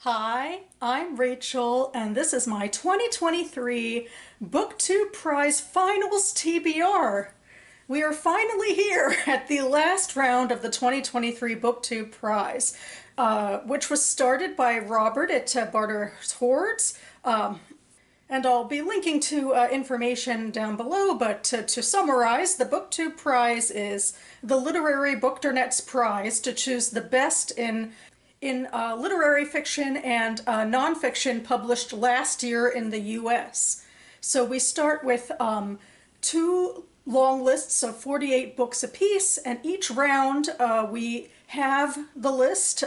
Hi, I'm Rachel, and this is my 2023 BookTube Prize Finals TBR. We are finally here at the last round of the 2023 BookTube Prize, which was started by Robert at Barter's Hordes. And I'll be linking to information down below, but to summarize, the BookTube Prize is the Literary Bookdernet's prize to choose the best in literary fiction and nonfiction published last year in the US. So we start with two long lists of 48 books apiece, and each round we have the list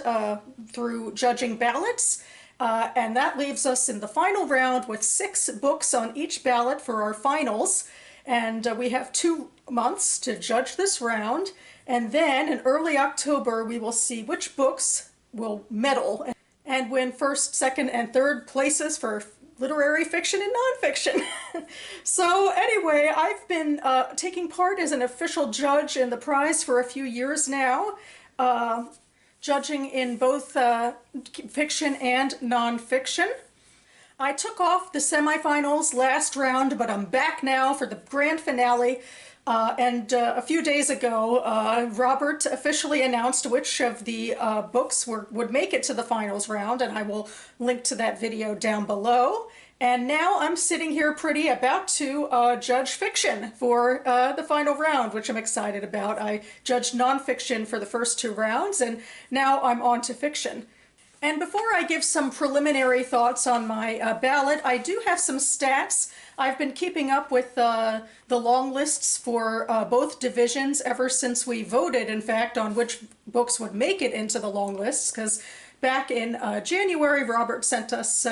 through judging ballots. And that leaves us in the final round with 6 books on each ballot for our finals. And we have 2 months to judge this round. And then in early October, we will see which books will medal and win first, second, and third places for literary fiction and nonfiction. So anyway, I've been taking part as an official judge in the prize for a few years now. Judging in both fiction and nonfiction. I took off the semifinals last round, but I'm back now for the grand finale. And a few days ago, Robert officially announced which of the books would make it to the finals round, and I will link to that video down below. And now I'm sitting here pretty about to judge fiction for the final round, which I'm excited about. I judged nonfiction for the first 2 rounds, and now I'm on to fiction. And before I give some preliminary thoughts on my ballot, I do have some stats. I've been keeping up with the long lists for both divisions ever since we voted, in fact, on which books would make it into the long lists, because back in January, Robert sent us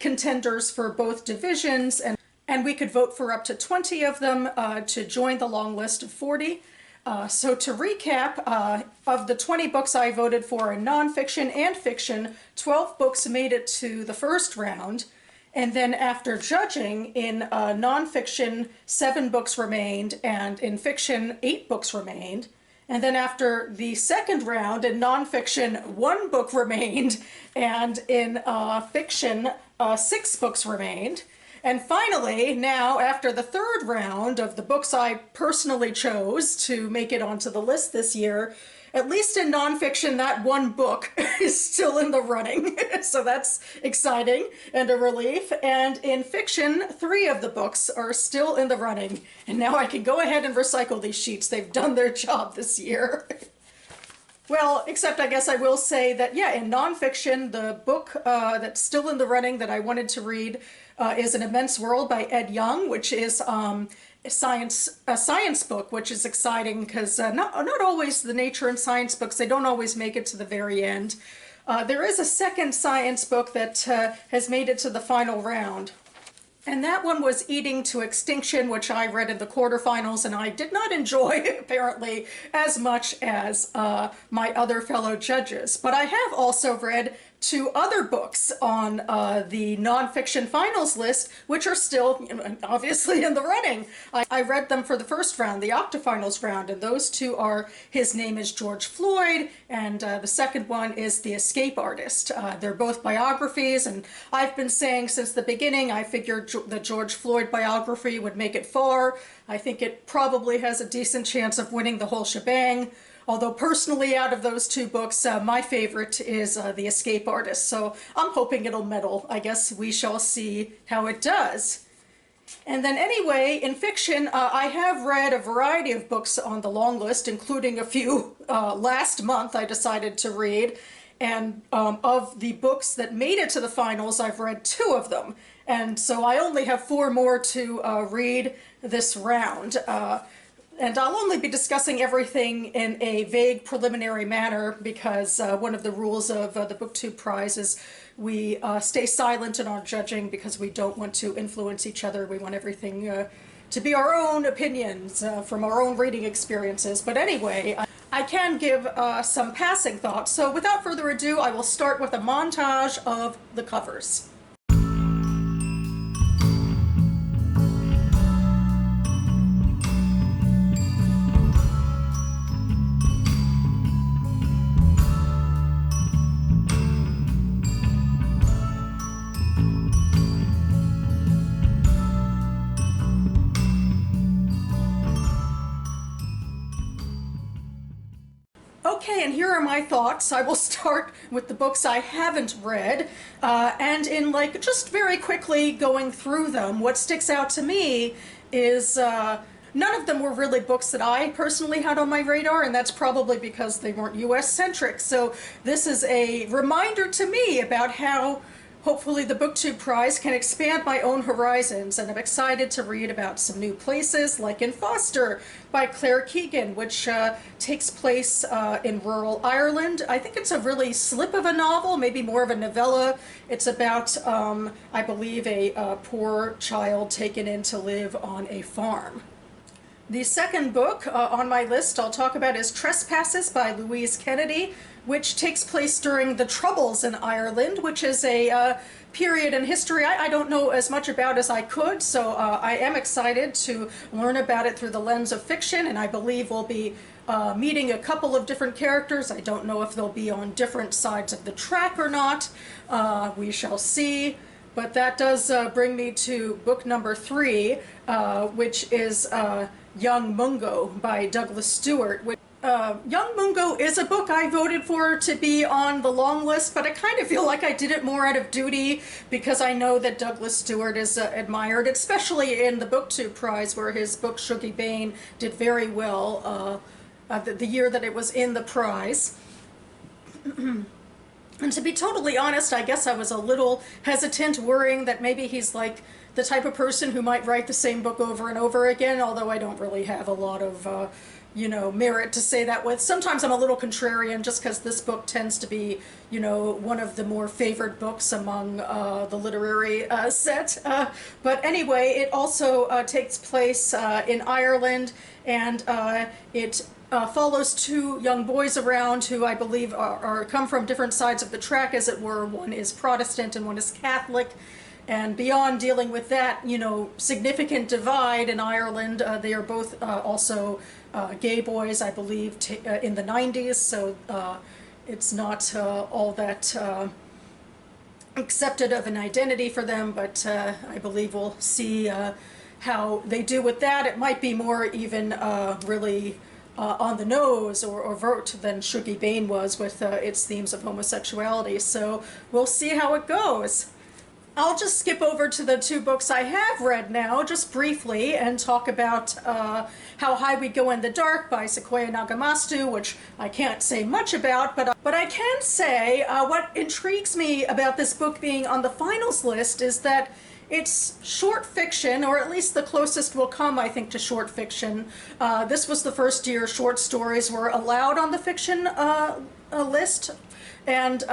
contenders for both divisions, and we could vote for up to 20 of them to join the long list of 40. So to recap, of the 20 books I voted for in nonfiction and fiction, 12 books made it to the first round. And then after judging, in nonfiction, 7 books remained, and in fiction, 8 books remained. And then after the second round, in nonfiction, 1 book remained, and in fiction, 6 books remained. And finally, now, after the third round of the books I personally chose to make it onto the list this year, at least in nonfiction, that 1 book is still in the running. So that's exciting and a relief. And in fiction, 3 of the books are still in the running. And now I can go ahead and recycle these sheets. They've done their job this year. Well, except I guess I will say that, yeah, in nonfiction, the book that's still in the running that I wanted to read is An Immense World by Ed Young, which is a science book, which is exciting because not always the nature and science books, they don't always make it to the very end. There is a second science book that has made it to the final round. And that one was Eating to Extinction, which I read in the quarterfinals, and I did not enjoy, apparently, as much as my other fellow judges. But I have also read 2 other books on the nonfiction finals list, which are still obviously in the running. I read them for the first round, the octafinals round, and those 2 are His Name is George Floyd, and the second one is The Escape Artist. They're both biographies, and I've been saying since the beginning I figured the George Floyd biography would make it far. I think it probably has a decent chance of winning the whole shebang. Although personally, out of those 2 books, my favorite is The Escape Artist, so I'm hoping it'll medal. I guess we shall see how it does. And then anyway, in fiction, I have read a variety of books on the long list, including a few last month I decided to read. And of the books that made it to the finals, I've read 2 of them. And so I only have 4 more to read this round. And I'll only be discussing everything in a vague preliminary manner because one of the rules of the BookTube Prize is we stay silent in our judging because we don't want to influence each other. We want everything to be our own opinions from our own reading experiences. But anyway, I can give some passing thoughts. So without further ado, I will start with a montage of the covers. Okay, and here are my thoughts. I will start with the books I haven't read, and in like just very quickly going through them, what sticks out to me is none of them were really books that I personally had on my radar, and that's probably because they weren't US-centric. So this is a reminder to me about how hopefully the BookTube Prize can expand my own horizons, and I'm excited to read about some new places, like in Foster by Claire Keegan, which takes place in rural Ireland. I think it's a really slip of a novel, maybe more of a novella. It's about, I believe, a poor child taken in to live on a farm. The second book on my list I'll talk about is Trespasses by Louise Kennedy, which takes place during the Troubles in Ireland, which is a period in history I don't know as much about as I could, so I am excited to learn about it through the lens of fiction, and I believe we'll be meeting a couple of different characters. I don't know if they'll be on different sides of the track or not. We shall see. But that does bring me to book number 3, which is Young Mungo by Douglas Stewart. Young Mungo is a book I voted for to be on the long list, but I kind of feel like I did it more out of duty because I know that Douglas Stewart is admired, especially in the BookTube Prize, where his book Shuggie Bain did very well the year that it was in the prize. And to be totally honest, I guess I was a little hesitant, worrying that maybe he's like the type of person who might write the same book over and over again, although I don't really have a lot of, merit to say that with. Sometimes I'm a little contrarian just because this book tends to be, one of the more favored books among the literary set. But anyway, it also takes place in Ireland, and it follows 2 young boys around who I believe come from different sides of the track, as it were. One is Protestant and one is Catholic. And beyond dealing with that, significant divide in Ireland, they are both also gay boys, I believe, in the 90s. So it's not all that accepted of an identity for them, but I believe we'll see how they do with that. It might be more even really on the nose or overt than Shuggie Bain was with its themes of homosexuality. So we'll see how it goes. I'll just skip over to the 2 books I have read now, just briefly, and talk about How High We Go in the Dark by Sequoia Nagamastu, which I can't say much about, but I can say what intrigues me about this book being on the finals list is that it's short fiction, or at least the closest will come, I think, to short fiction. This was the first year short stories were allowed on the fiction list, and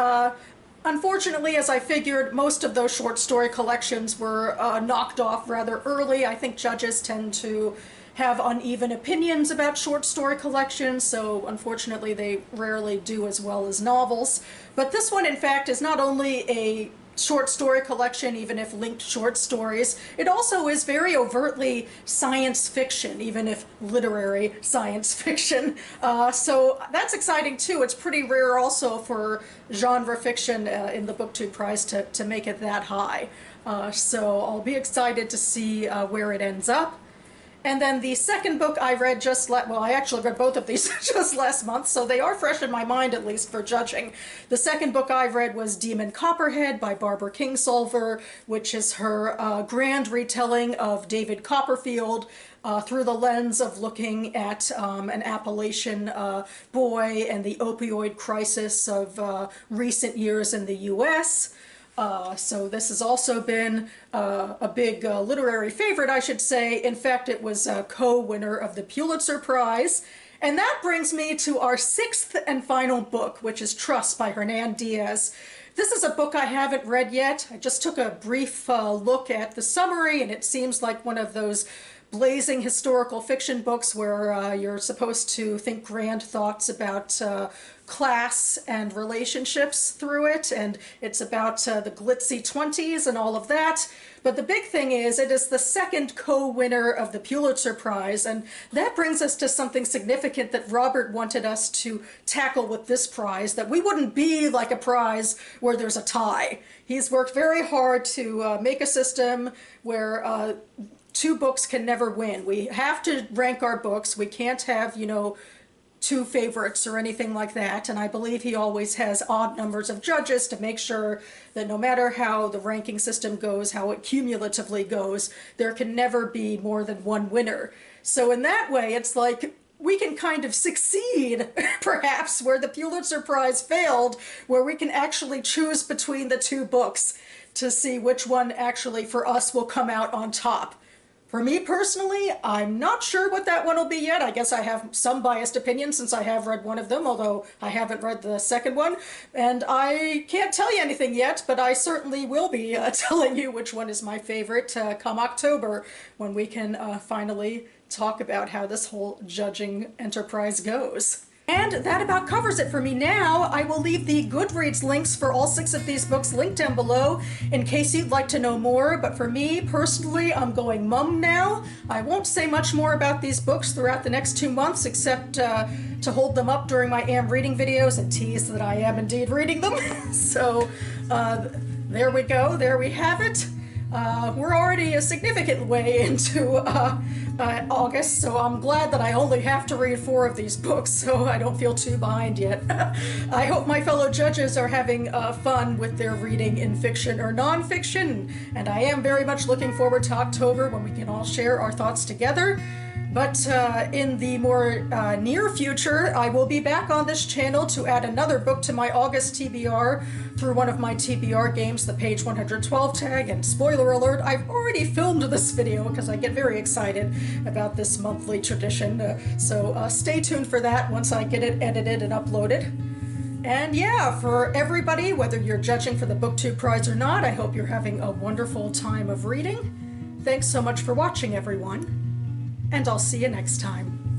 unfortunately, as I figured, most of those short story collections were knocked off rather early. I think judges tend to have uneven opinions about short story collections, so unfortunately they rarely do as well as novels. But this one, in fact, is not only a short story collection, even if linked short stories, it also is very overtly science fiction, even if literary science fiction. So that's exciting too. It's pretty rare also for genre fiction in the BookTube Prize to make it that high. So I'll be excited to see where it ends up. And then the second book I read I actually read both of these just last month, so they are fresh in my mind, at least for judging. The second book I read was Demon Copperhead by Barbara Kingsolver, which is her grand retelling of David Copperfield through the lens of looking at an Appalachian boy and the opioid crisis of recent years in the U.S. So this has also been a big literary favorite, I should say. In fact, it was a co-winner of the Pulitzer Prize. And that brings me to our 6th and final book, which is Trust by Hernan Diaz. This is a book I haven't read yet. I just took a brief look at the summary, and it seems like one of those blazing historical fiction books where you're supposed to think grand thoughts about class and relationships through it, and it's about the glitzy 20s and all of that. But the big thing is, it is the second co-winner of the Pulitzer Prize, and that brings us to something significant that Robert wanted us to tackle with this prize, that we wouldn't be like a prize where there's a tie. He's worked very hard to make a system where 2 books can never win. We have to rank our books. We can't have, two favorites or anything like that, and I believe he always has odd numbers of judges to make sure that no matter how the ranking system goes, how it cumulatively goes, there can never be more than one winner. So in that way, it's like we can kind of succeed, perhaps, where the Pulitzer Prize failed, where we can actually choose between the two books to see which one actually for us will come out on top. For me personally, I'm not sure what that one will be yet. I guess I have some biased opinion since I have read one of them, although I haven't read the second one. And I can't tell you anything yet, but I certainly will be telling you which one is my favorite come October, when we can finally talk about how this whole judging enterprise goes. And that about covers it for me now. I will leave the Goodreads links for all 6 of these books linked down below in case you'd like to know more, but for me personally, I'm going mum now. I won't say much more about these books throughout the next 2 months except to hold them up during my am reading videos and tease that I am indeed reading them. So there we go, there we have it. We're already a significant way into August, so I'm glad that I only have to read 4 of these books, so I don't feel too behind yet. I hope my fellow judges are having fun with their reading in fiction or nonfiction, and I am very much looking forward to October when we can all share our thoughts together. But in the more near future, I will be back on this channel to add another book to my August TBR through one of my TBR games, the page 112 tag. And spoiler alert, I've already filmed this video because I get very excited about this monthly tradition. So stay tuned for that once I get it edited and uploaded. And yeah, for everybody, whether you're judging for the BookTube Prize or not, I hope you're having a wonderful time of reading. Thanks so much for watching, everyone. And I'll see you next time.